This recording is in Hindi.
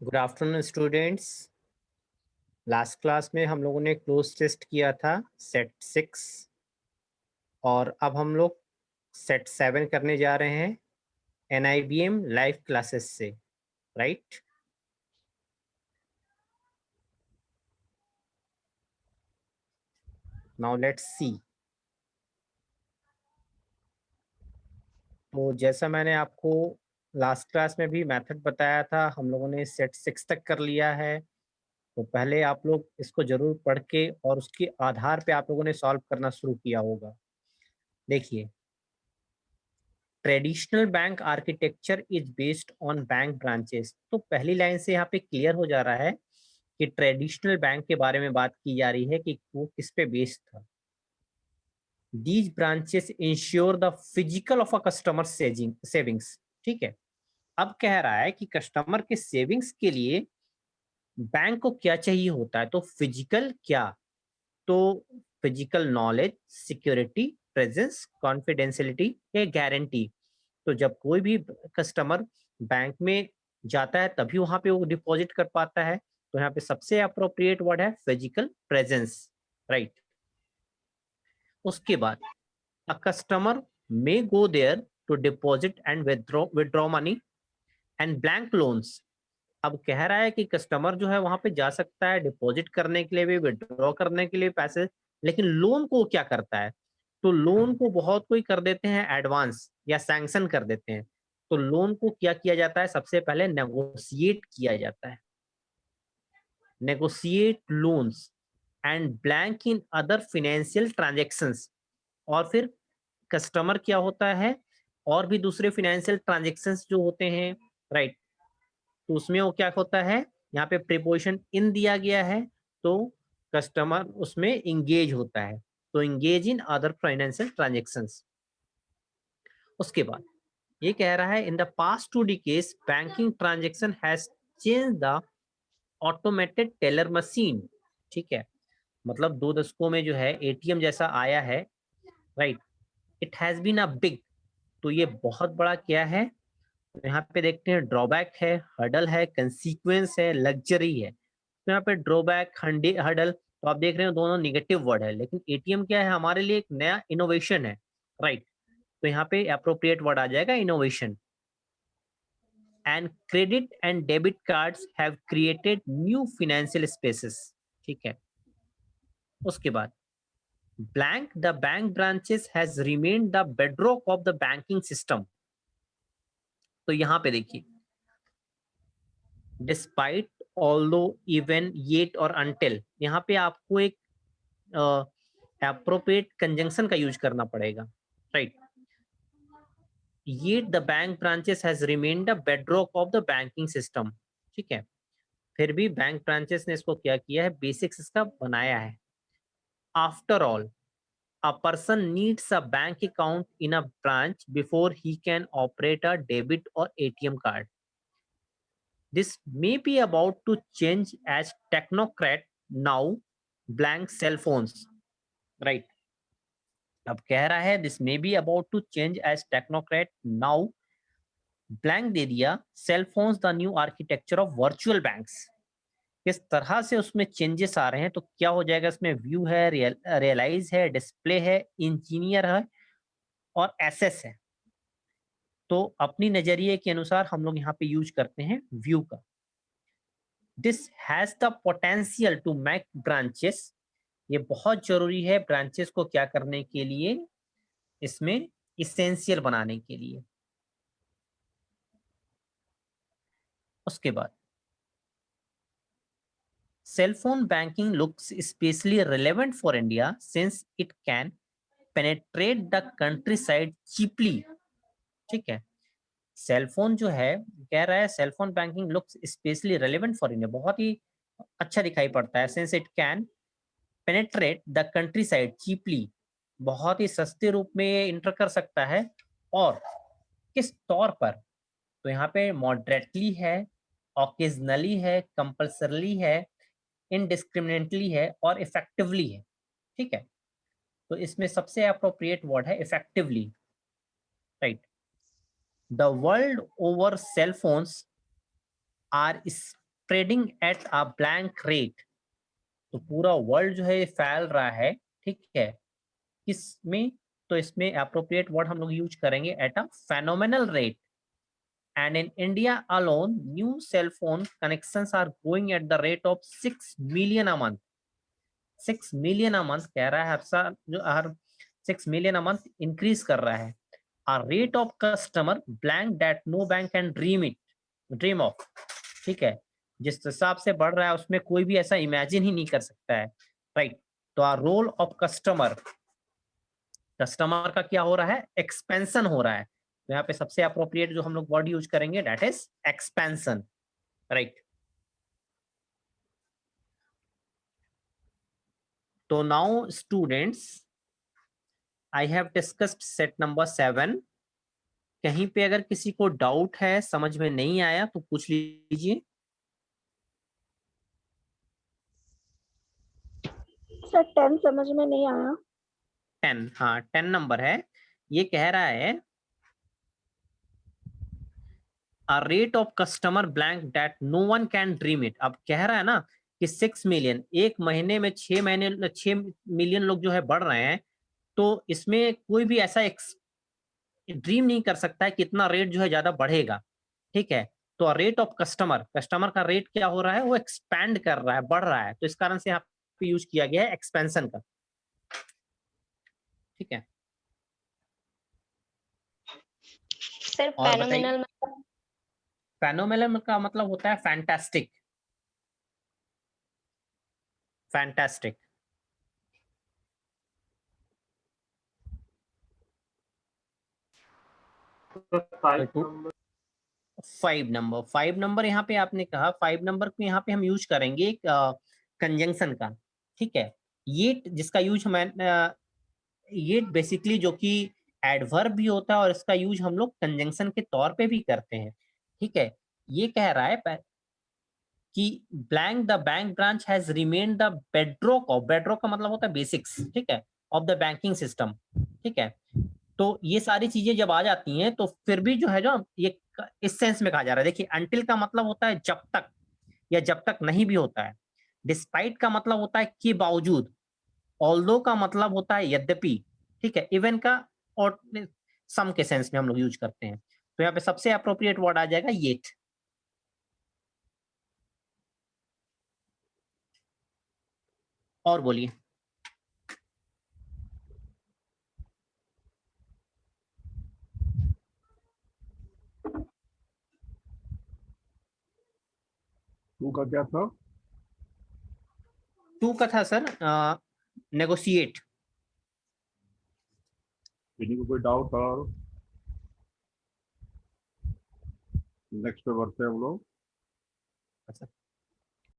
Good afternoon students. Last class में हम लोगों ने क्लोज टेस्ट किया था सेट 6 और अब हम लोग सेट 7 करने जा रहे हैं NIBM लाइव क्लासेस से, राइट। Now let's see. तो जैसा मैंने आपको लास्ट क्लास में भी मेथड बताया था, हम लोगों ने सेट 6 तक कर लिया है। तो पहले आप लोग इसको जरूर पढ़ के और उसके आधार पे आप लोगों ने सॉल्व करना शुरू किया होगा। देखिए, traditional bank architecture is based on bank branches. तो पहली लाइन से यहाँ पे क्लियर हो जा रहा है कि ट्रेडिशनल बैंक के बारे में बात की जा रही है कि वो किस पे बेस्ड था। These branches ensure the physical of a customer savings. ठीक है, अब कह रहा है कि कस्टमर के सेविंग्स के लिए बैंक को क्या चाहिए होता है। तो फिजिकल क्या, तो physical knowledge, security, presence, confidentiality या गारंटी। तो जब कोई भी कस्टमर बैंक में जाता है तभी वहां पे वो डिपॉजिट कर पाता है। तो यहाँ पे सबसे अप्रोप्रिएट वर्ड है फिजिकल प्रेजेंस, राइट। उसके बाद a customer may go there to deposit and withdraw money and blank loans. अब कह रहा है कि कस्टमर जो है वहां पे जा सकता है डिपॉजिट करने के लिए भी, विड्रॉ करने के लिए पैसे, लेकिन लोन को क्या करता है। तो लोन को बहुत कोई कर देते हैं एडवांस या सैंक्शन कर देते हैं। तो लोन को क्या किया जाता है, सबसे पहले नेगोशिएट किया जाता है, negotiate loans and blank in other financial transactions. और फिर कस्टमर क्या होता है, और भी दूसरे फाइनेंशियल ट्रांजेक्शंस जो होते हैं, राइट। तो उसमें वो क्या होता है, यहाँ पे प्रीपोजिशन इन दिया गया है, तो कस्टमर उसमें इंगेज होता है। तो engage in other financial transactions. उसके बाद ये कह रहा है in the past 2 decades banking transaction has change the automated teller machine. ठीक है, मतलब 2 दशकों में जो है एटीएम जैसा आया है, right. It has been a big, तो ये बहुत बड़ा क्या है। तो यहाँ पे देखते हैं ड्रॉबैक है, हर्डल है, कंसीक्वेंस है, लग्जरी है। तो यहाँ पे ड्रॉबैक, हर्डल, तो आप देख रहे हो दोनों निगेटिव वर्ड है, लेकिन एटीएम क्या है, हमारे लिए एक नया इनोवेशन है, राइट। तो यहाँ पे अप्रोप्रिएट वर्ड आ जाएगा innovation. And credit and debit cards have created new financial spaces. ठीक है, उसके बाद blank the bank branches has remained the bedrock of the banking system. तो यहाँ पे देखिए, डिस्पाइट, ऑल्दो, इवन, येट और अनटिल, यहाँ पे आपको एक एप्रोप्रिएट कंजंक्शन का यूज करना पड़ेगा, right. Yet the bank branches has remained the bedrock of the banking system. ठीक है, फिर भी बैंक ब्रांचेस ने इसको क्या किया है, बेसिक्स इसका बनाया है। After all a person needs a bank account in a branch before he can operate a debit or ATM card. This may be about to change as technocrat now blank cell phones, right? अब कह रहा है this may be about to change as technocrat now blank दे दिया, cell phones the new architecture of virtual banks। किस तरह से उसमें चेंजेस आ रहे हैं, तो क्या हो जाएगा, इसमें व्यू है, रियलाइज है, डिस्प्ले है, इंजीनियर है और एसएस है। तो अपनी नजरिए के अनुसार हम लोग यहाँ पे यूज करते हैं व्यू का। This has the potential to make branches, ये बहुत जरूरी है ब्रांचेस को क्या करने के लिए, इसमें इसेंशियल बनाने के लिए। उसके बाद cell phone banking looks especially relevant for India since it can penetrate the countryside cheaply। ठीक है, सेल फोन जो है, कह रहा है cell phone banking looks specially relevant for India, बहुत ही अच्छा दिखाई पड़ता है। Since it can penetrate the countryside cheaply, बहुत ही सस्ते रूप में ये इंटर कर सकता है। और किस तौर पर, तो यहाँ पे मॉडरेटली है, ऑकेजनली है, कंपल्सरली है, इनडिस्क्रिमिनेटली है और इफेक्टिवली है। ठीक है, तो इसमें सबसे अप्रोप्रिएट वर्ड है effectively, right. The world over cell phones are spreading at a blank rate, तो पूरा वर्ल्ड जो है ये फैल रहा है, ठीक है, किसमें, तो इसमें अप्रोप्रिएट वर्ड हम लोग यूज करेंगे at a phenomenal rate, and in India alone new cell phone connections are growing at the rate of 6 million a month. 6 million a month कह रहा है, हर साल जो हर 6 million a month इंक्रीज कर रहा है. A rate of customer blank that no bank can dream of, ठीक है, जिस हिसाब से बढ़ रहा है उसमें कोई भी ऐसा इमेजिन ही नहीं कर सकता है, राइट. तो आ रोल ऑफ कस्टमर, कस्टमर का क्या हो रहा है, एक्सपेंशन हो रहा है. तो यहाँ पे सबसे अप्रोप्रिएट जो हम लोग वर्ड यूज करेंगे दैट इज एक्सपेंशन, राइट. तो now students I have discussed set number 7. कहीं पे अगर किसी को डाउट है, समझ में नहीं आया तो पूछ लीजिए. सर 10 समझ में नहीं आया. 10, हाँ 10 नंबर है. ये कह रहा है a rate of customer blank that no one can dream it. अब कह रहा है ना कि 6 मिलियन, एक महीने में 6 मिलियन लोग जो है बढ़ रहे हैं, तो इसमें कोई भी ऐसा ड्रीम नहीं कर सकता है कितना रेट जो है ज्यादा बढ़ेगा, ठीक है. तो रेट ऑफ कस्टमर, कस्टमर का रेट क्या हो रहा है, वो एक्सपैंड कर रहा है, बढ़ रहा है, तो इस कारण से यहाँ पे यूज किया गया है एक्सपेंशन का, ठीक है. सर और बताइए. फेनोमेनल फेनोमेनल का मतलब होता है फैंटास्टिक, फैंटास्टिक. 5 नंबर यहाँ पे आपने कहा, 5 नंबर को यहाँ पे हम यूज करेंगे एक कंजंक्शन का, ठीक है. ये जिसका यूज हम ये बेसिकली जो कि एडवर्ब भी होता है और इसका यूज हम लोग कंजंक्शन के तौर पे भी करते हैं, ठीक है. ये कह रहा है कि blank the bank branch has remain the bedrock of, bedrock का मतलब होता है बेसिक्स, ठीक है, ऑफ द बैंकिंग सिस्टम, ठीक है. तो ये सारी चीजें जब आ जाती हैं तो फिर भी जो है जो ये इस सेंस में कहा जा रहा है. देखिए अंटिल का मतलब होता है जब तक या जब तक नहीं भी होता है. डिस्पाइट का मतलब होता है कि बावजूद. ऑल्दो का मतलब होता है यद्यपि, ठीक है. इवन का और सम के सेंस में हम लोग यूज करते हैं. तो यहाँ पे सबसे अप्रोप्रिएट वर्ड आ जाएगा येट. और बोलिए. टू का क्या था? 2 का था सर नेगोशिएट. किसी को कोई डाउट था? नेक्स्ट पे बढ़ते हैं हम लोग. अच्छा